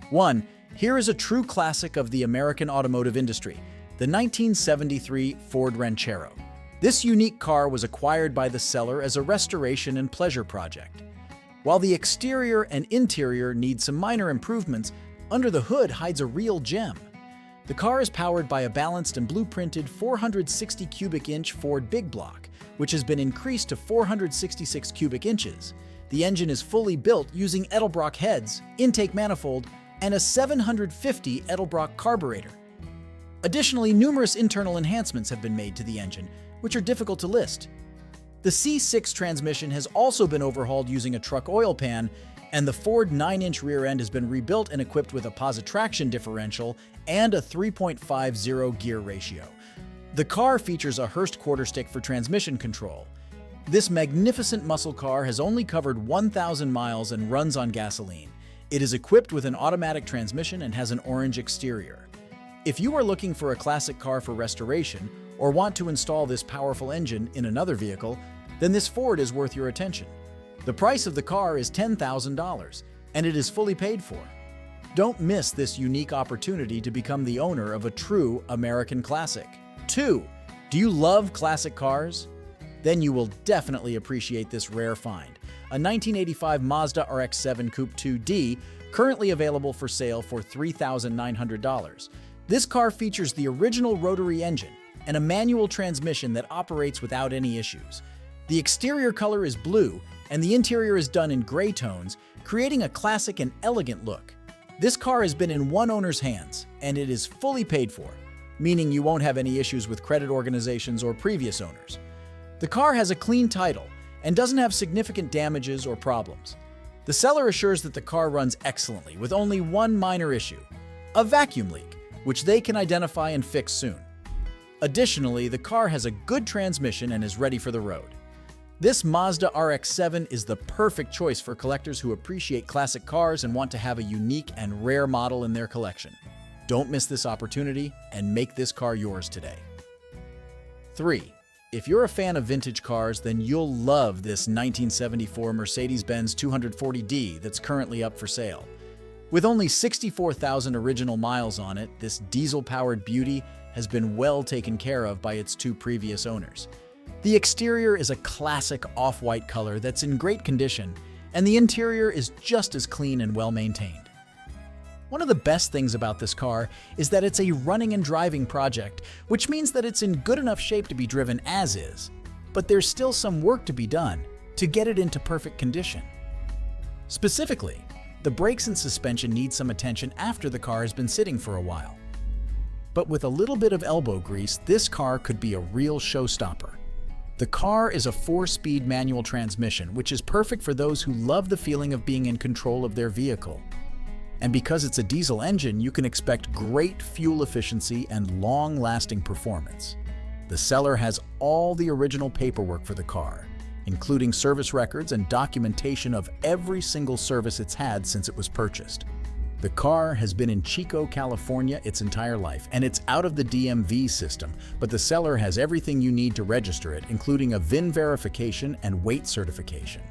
1. Here is a true classic of the American automotive industry, the 1973 Ford Ranchero. This unique car was acquired by the seller as a restoration and pleasure project. While the exterior and interior need some minor improvements, under the hood hides a real gem. The car is powered by a balanced and blueprinted 460 cubic inch Ford Big Block, which has been increased to 466 cubic inches. The engine is fully built using Edelbrock heads, intake manifold, and a 750 Edelbrock carburetor. Additionally, numerous internal enhancements have been made to the engine, which are difficult to list. The C6 transmission has also been overhauled using a truck oil pan, and the Ford 9-inch rear end has been rebuilt and equipped with a positive traction differential and a 3.50 gear ratio. The car features a Hurst quarter-stick for transmission control. This magnificent muscle car has only covered 1,000 miles and runs on gasoline. It is equipped with an automatic transmission and has an orange exterior. If you are looking for a classic car for restoration or want to install this powerful engine in another vehicle, then this Ford is worth your attention. The price of the car is $10,000, and it is fully paid for. Don't miss this unique opportunity to become the owner of a true American classic. 2. Do you love classic cars? Then you will definitely appreciate this rare find, a 1985 Mazda RX7 Coupe 2D, currently available for sale for $3,900. This car features the original rotary engine and a manual transmission that operates without any issues. The exterior color is blue, and the interior is done in gray tones, creating a classic and elegant look. This car has been in one owner's hands, and it is fully paid for, meaning you won't have any issues with credit organizations or previous owners. The car has a clean title and doesn't have significant damages or problems. The seller assures that the car runs excellently with only one minor issue, a vacuum leak, which they can identify and fix soon. Additionally, the car has a good transmission and is ready for the road. This Mazda RX7 is the perfect choice for collectors who appreciate classic cars and want to have a unique and rare model in their collection. Don't miss this opportunity and make this car yours today. 3. If you're a fan of vintage cars, then you'll love this 1974 Mercedes-Benz 240D that's currently up for sale. With only 64,000 original miles on it, this diesel-powered beauty has been well taken care of by its two previous owners. The exterior is a classic off-white color that's in great condition, and the interior is just as clean and well-maintained. One of the best things about this car is that it's a running and driving project, which means that it's in good enough shape to be driven as is, but there's still some work to be done to get it into perfect condition. Specifically, the brakes and suspension need some attention after the car has been sitting for a while. But with a little bit of elbow grease, this car could be a real showstopper. The car is a 4-speed manual transmission, which is perfect for those who love the feeling of being in control of their vehicle. And because it's a diesel engine, you can expect great fuel efficiency and long-lasting performance. The seller has all the original paperwork for the car, including service records and documentation of every single service it's had since it was purchased. The car has been in Chico, California its entire life, and it's out of the DMV system, but the seller has everything you need to register it, including a VIN verification and weight certification.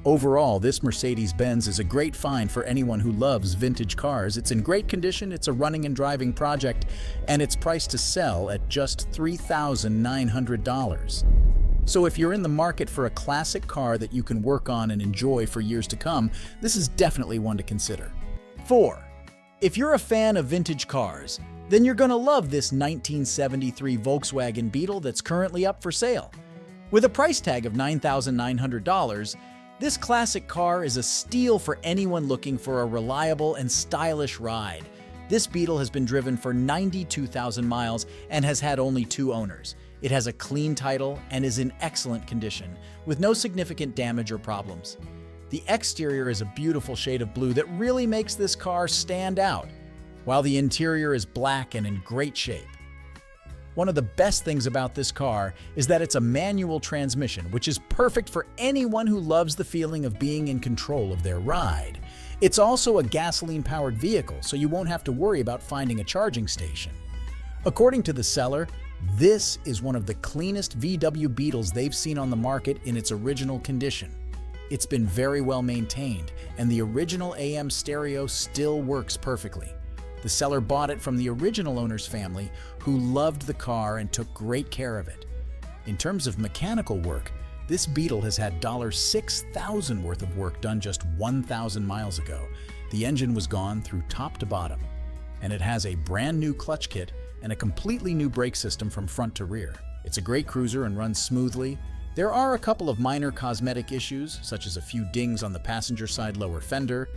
Overall, this Mercedes-Benz is a great find for anyone who loves vintage cars. It's in great condition, it's a running and driving project, and it's priced to sell at just $3,900. So if you're in the market for a classic car that you can work on and enjoy for years to come, this is definitely one to consider. 4. If you're a fan of vintage cars, then you're gonna love this 1973 Volkswagen Beetle that's currently up for sale. With a price tag of $9,900, this classic car is a steal for anyone looking for a reliable and stylish ride. This Beetle has been driven for 92,000 miles and has had only 2 owners. It has a clean title and is in excellent condition, with no significant damage or problems. The exterior is a beautiful shade of blue that really makes this car stand out, while the interior is black and in great shape. One of the best things about this car is that it's a manual transmission, which is perfect for anyone who loves the feeling of being in control of their ride. It's also a gasoline-powered vehicle, so you won't have to worry about finding a charging station. According to the seller, this is one of the cleanest VW Beetles they've seen on the market in its original condition. It's been very well maintained, and the original AM stereo still works perfectly. The seller bought it from the original owner's family, who loved the car and took great care of it. In terms of mechanical work, this Beetle has had $6,000 worth of work done just 1,000 miles ago. The engine was gone through top to bottom, and it has a brand new clutch kit and a completely new brake system from front to rear. It's a great cruiser and runs smoothly. There are a couple of minor cosmetic issues, such as a few dings on the passenger side lower fender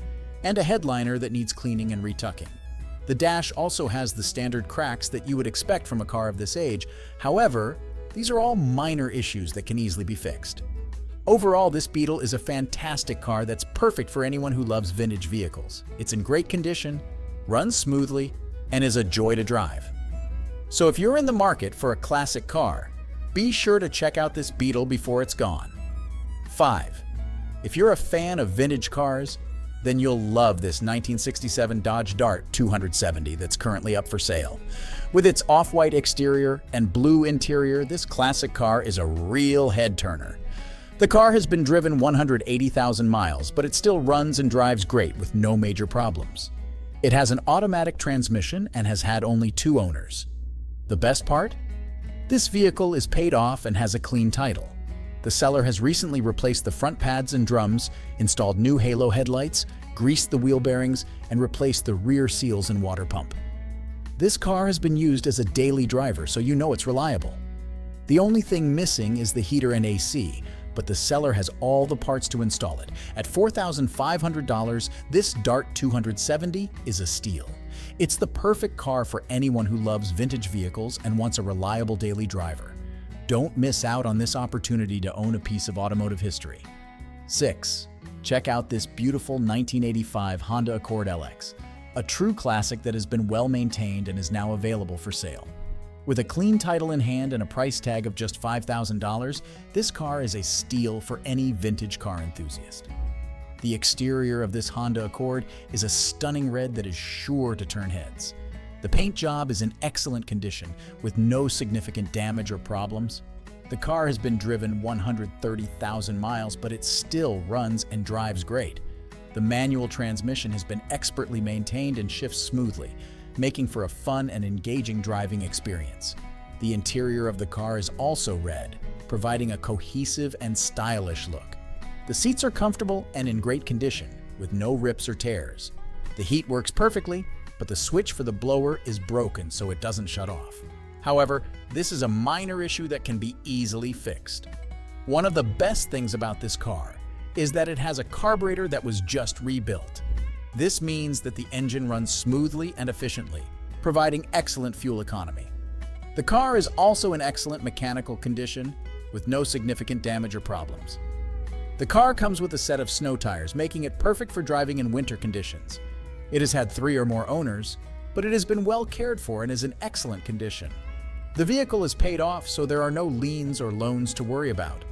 and a headliner that needs cleaning and retucking. The dash also has the standard cracks that you would expect from a car of this age. However, these are all minor issues that can easily be fixed. Overall, this Beetle is a fantastic car that's perfect for anyone who loves vintage vehicles. It's in great condition, runs smoothly, and is a joy to drive. So if you're in the market for a classic car, be sure to check out this Beetle before it's gone. 5. If you're a fan of vintage cars, then you'll love this 1967 Dodge Dart 270 that's currently up for sale. With its off-white exterior and blue interior, this classic car is a real head-turner. The car has been driven 180,000 miles, but it still runs and drives great with no major problems. It has an automatic transmission and has had only 2 owners. The best part? This vehicle is paid off and has a clean title. The seller has recently replaced the front pads and drums, installed new halo headlights, greased the wheel bearings, and replaced the rear seals and water pump. This car has been used as a daily driver, so you know it's reliable. The only thing missing is the heater and AC, but the seller has all the parts to install it. At $4,500, this Dart 270 is a steal. It's the perfect car for anyone who loves vintage vehicles and wants a reliable daily driver. Don't miss out on this opportunity to own a piece of automotive history. 6. Check out this beautiful 1985 Honda Accord LX, a true classic that has been well maintained and is now available for sale. With a clean title in hand and a price tag of just $5,000, this car is a steal for any vintage car enthusiast. The exterior of this Honda Accord is a stunning red that is sure to turn heads. The paint job is in excellent condition, with no significant damage or problems. The car has been driven 130,000 miles, but it still runs and drives great. The manual transmission has been expertly maintained and shifts smoothly, making for a fun and engaging driving experience. The interior of the car is also red, providing a cohesive and stylish look. The seats are comfortable and in great condition, with no rips or tears. The heat works perfectly, but the switch for the blower is broken, so it doesn't shut off. However, this is a minor issue that can be easily fixed. One of the best things about this car is that it has a carburetor that was just rebuilt. This means that the engine runs smoothly and efficiently, providing excellent fuel economy. The car is also in excellent mechanical condition, with no significant damage or problems. The car comes with a set of snow tires, making it perfect for driving in winter conditions. It has had 3 or more owners, but it has been well cared for and is in excellent condition. The vehicle is paid off, so there are no liens or loans to worry about.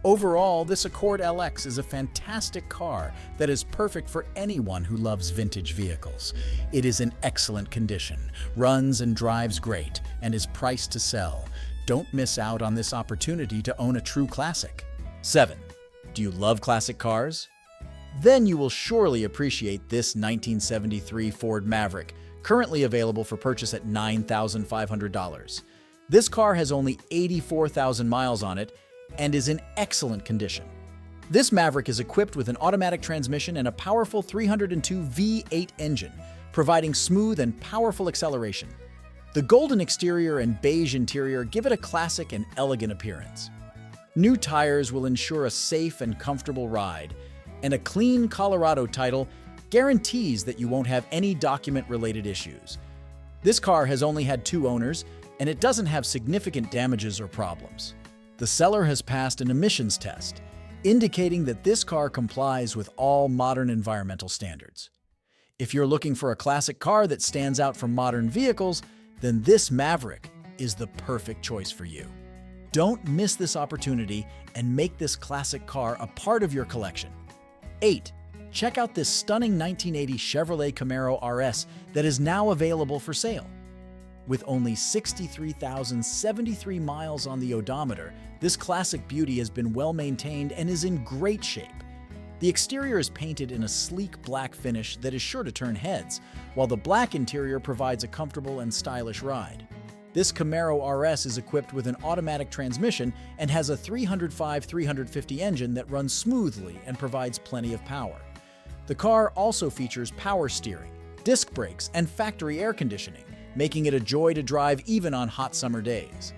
Overall, this Accord LX is a fantastic car that is perfect for anyone who loves vintage vehicles. It is in excellent condition, runs and drives great, and is priced to sell. Don't miss out on this opportunity to own a true classic. 7. Do you love classic cars? Then you will surely appreciate this 1973 Ford Maverick, currently available for purchase at $9,500. This car has only 84,000 miles on it and is in excellent condition. This Maverick is equipped with an automatic transmission and a powerful 302 V8 engine, providing smooth and powerful acceleration. The golden exterior and beige interior give it a classic and elegant appearance. New tires will ensure a safe and comfortable ride, and a clean Colorado title guarantees that you won't have any document-related issues. This car has only had 2 owners, and it doesn't have significant damages or problems. The seller has passed an emissions test, indicating that this car complies with all modern environmental standards. If you're looking for a classic car that stands out from modern vehicles, then this Maverick is the perfect choice for you. Don't miss this opportunity and make this classic car a part of your collection. 8. Check out this stunning 1980 Chevrolet Camaro RS that is now available for sale. With only 63,073 miles on the odometer, this classic beauty has been well maintained and is in great shape. The exterior is painted in a sleek black finish that is sure to turn heads, while the black interior provides a comfortable and stylish ride. This Camaro RS is equipped with an automatic transmission and has a 305/350 engine that runs smoothly and provides plenty of power. The car also features power steering, disc brakes, and factory air conditioning, making it a joy to drive even on hot summer days.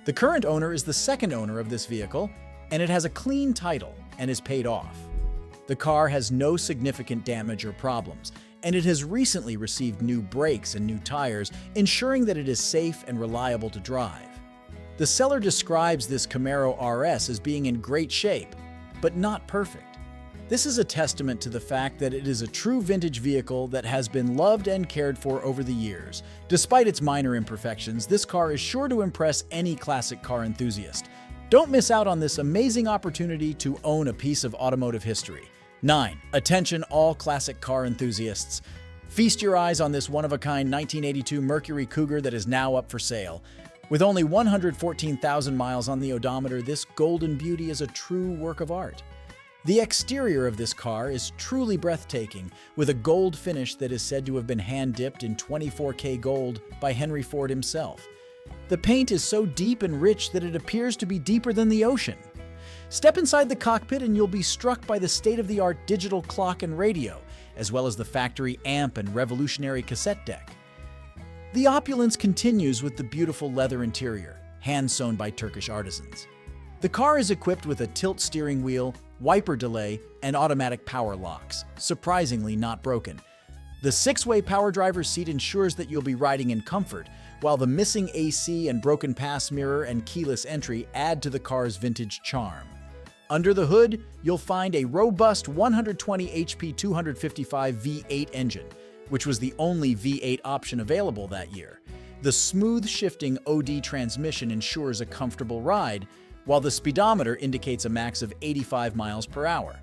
The current owner is the second owner of this vehicle, and it has a clean title and is paid off. The car has no significant damage or problems, and it has recently received new brakes and new tires, ensuring that it is safe and reliable to drive. The seller describes this Camaro RS as being in great shape, but not perfect. This is a testament to the fact that it is a true vintage vehicle that has been loved and cared for over the years. Despite its minor imperfections, this car is sure to impress any classic car enthusiast. Don't miss out on this amazing opportunity to own a piece of automotive history. 9. Attention all classic car enthusiasts. Feast your eyes on this one-of-a-kind 1982 Mercury Cougar that is now up for sale. With only 114,000 miles on the odometer, this golden beauty is a true work of art. The exterior of this car is truly breathtaking, with a gold finish that is said to have been hand-dipped in 24K gold by Henry Ford himself. The paint is so deep and rich that it appears to be deeper than the ocean. Step inside the cockpit and you'll be struck by the state-of-the-art digital clock and radio, as well as the factory amp and revolutionary cassette deck. The opulence continues with the beautiful leather interior, hand-sewn by Turkish artisans. The car is equipped with a tilt steering wheel, wiper delay, and automatic power locks, surprisingly not broken. The 6-way power driver's seat ensures that you'll be riding in comfort, while the missing AC and broken pass mirror and keyless entry add to the car's vintage charm. Under the hood, you'll find a robust 120 HP 255 V8 engine, which was the only V8 option available that year. The smooth shifting OD transmission ensures a comfortable ride, while the speedometer indicates a max of 85 miles per hour.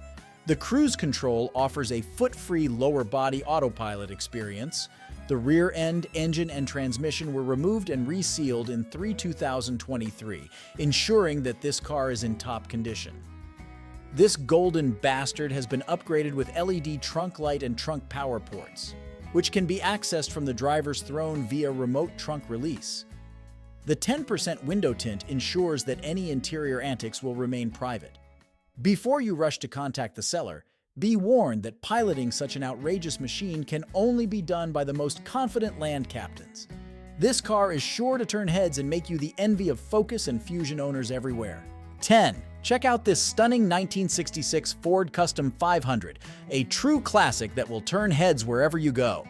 The cruise control offers a foot-free lower body autopilot experience. The rear end, engine, and transmission were removed and resealed in 2023, ensuring that this car is in top condition. This golden bastard has been upgraded with LED trunk light and trunk power ports, which can be accessed from the driver's throne via remote trunk release. The 10% window tint ensures that any interior antics will remain private. Before you rush to contact the seller, be warned that piloting such an outrageous machine can only be done by the most confident land captains. This car is sure to turn heads and make you the envy of Focus and Fusion owners everywhere. 10. Check out this stunning 1966 Ford Custom 500, a true classic that will turn heads wherever you go.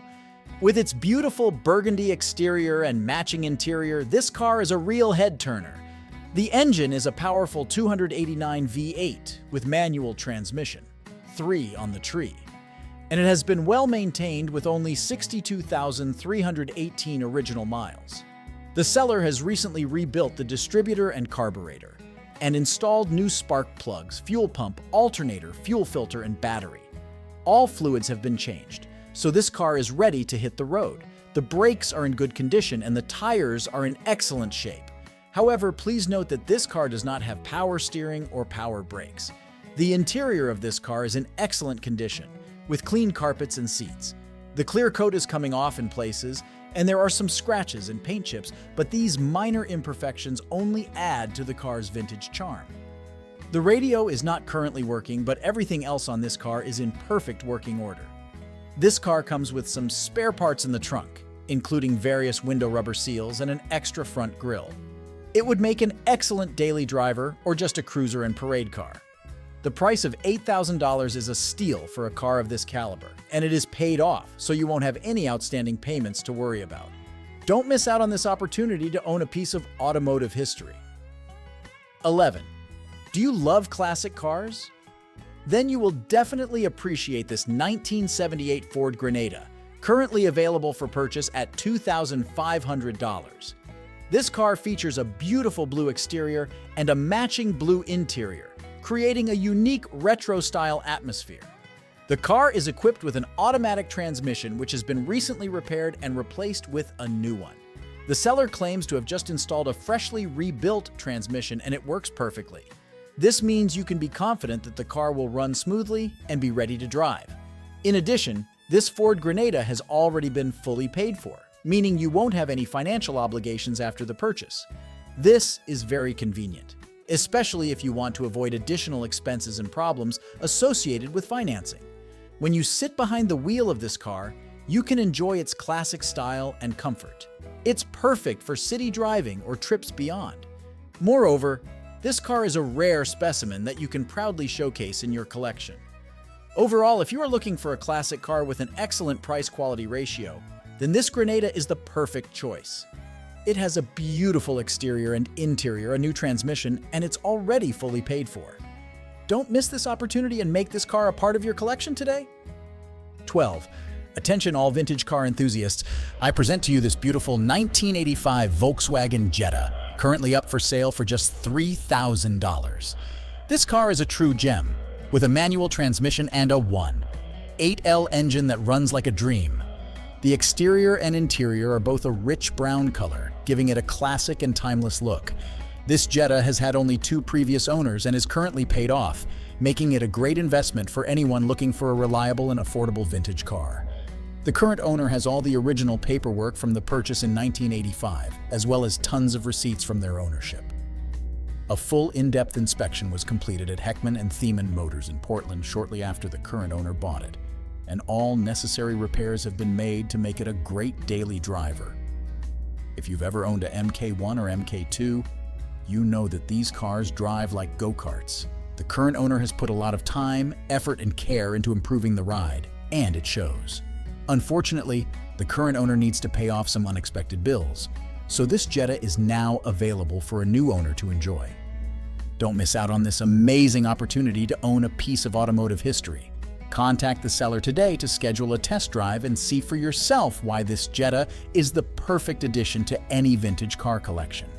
With its beautiful burgundy exterior and matching interior, this car is a real head-turner. The engine is a powerful 289 V8 with manual transmission, 3 on the tree, and it has been well maintained with only 62,318 original miles. The seller has recently rebuilt the distributor and carburetor, and installed new spark plugs, fuel pump, alternator, fuel filter, and battery. All fluids have been changed, so this car is ready to hit the road. The brakes are in good condition and the tires are in excellent shape. However, please note that this car does not have power steering or power brakes. The interior of this car is in excellent condition, with clean carpets and seats. The clear coat is coming off in places, and there are some scratches and paint chips, but these minor imperfections only add to the car's vintage charm. The radio is not currently working, but everything else on this car is in perfect working order. This car comes with some spare parts in the trunk, including various window rubber seals and an extra front grille. It would make an excellent daily driver or just a cruiser and parade car. The price of $8,000 is a steal for a car of this caliber, and it is paid off, so you won't have any outstanding payments to worry about. Don't miss out on this opportunity to own a piece of automotive history. 11. Do you love classic cars? Then you will definitely appreciate this 1978 Ford Grenada, currently available for purchase at $2,500. This car features a beautiful blue exterior and a matching blue interior, creating a unique retro-style atmosphere. The car is equipped with an automatic transmission which has been recently repaired and replaced with a new one. The seller claims to have just installed a freshly rebuilt transmission and it works perfectly. This means you can be confident that the car will run smoothly and be ready to drive. In addition, this Ford Grenada has already been fully paid for, meaning you won't have any financial obligations after the purchase. This is very convenient, especially if you want to avoid additional expenses and problems associated with financing. When you sit behind the wheel of this car, you can enjoy its classic style and comfort. It's perfect for city driving or trips beyond. Moreover, this car is a rare specimen that you can proudly showcase in your collection. Overall, if you are looking for a classic car with an excellent price-quality ratio, then this Grenada is the perfect choice. It has a beautiful exterior and interior, a new transmission, and it's already fully paid for. Don't miss this opportunity and make this car a part of your collection today. 12. Attention all vintage car enthusiasts, I present to you this beautiful 1985 Volkswagen Jetta, currently up for sale for just $3,000. This car is a true gem, with a manual transmission and a 1.8L engine that runs like a dream. The exterior and interior are both a rich brown color, giving it a classic and timeless look. This Jetta has had only 2 previous owners and is currently paid off, making it a great investment for anyone looking for a reliable and affordable vintage car. The current owner has all the original paperwork from the purchase in 1985, as well as tons of receipts from their ownership. A full in-depth inspection was completed at Heckman & Thiemann Motors in Portland shortly after the current owner bought it, and all necessary repairs have been made to make it a great daily driver. If you've ever owned a MK1 or MK2, you know that these cars drive like go-karts. The current owner has put a lot of time, effort, and care into improving the ride, and it shows. Unfortunately, the current owner needs to pay off some unexpected bills, so this Jetta is now available for a new owner to enjoy. Don't miss out on this amazing opportunity to own a piece of automotive history. Contact the seller today to schedule a test drive and see for yourself why this Jetta is the perfect addition to any vintage car collection.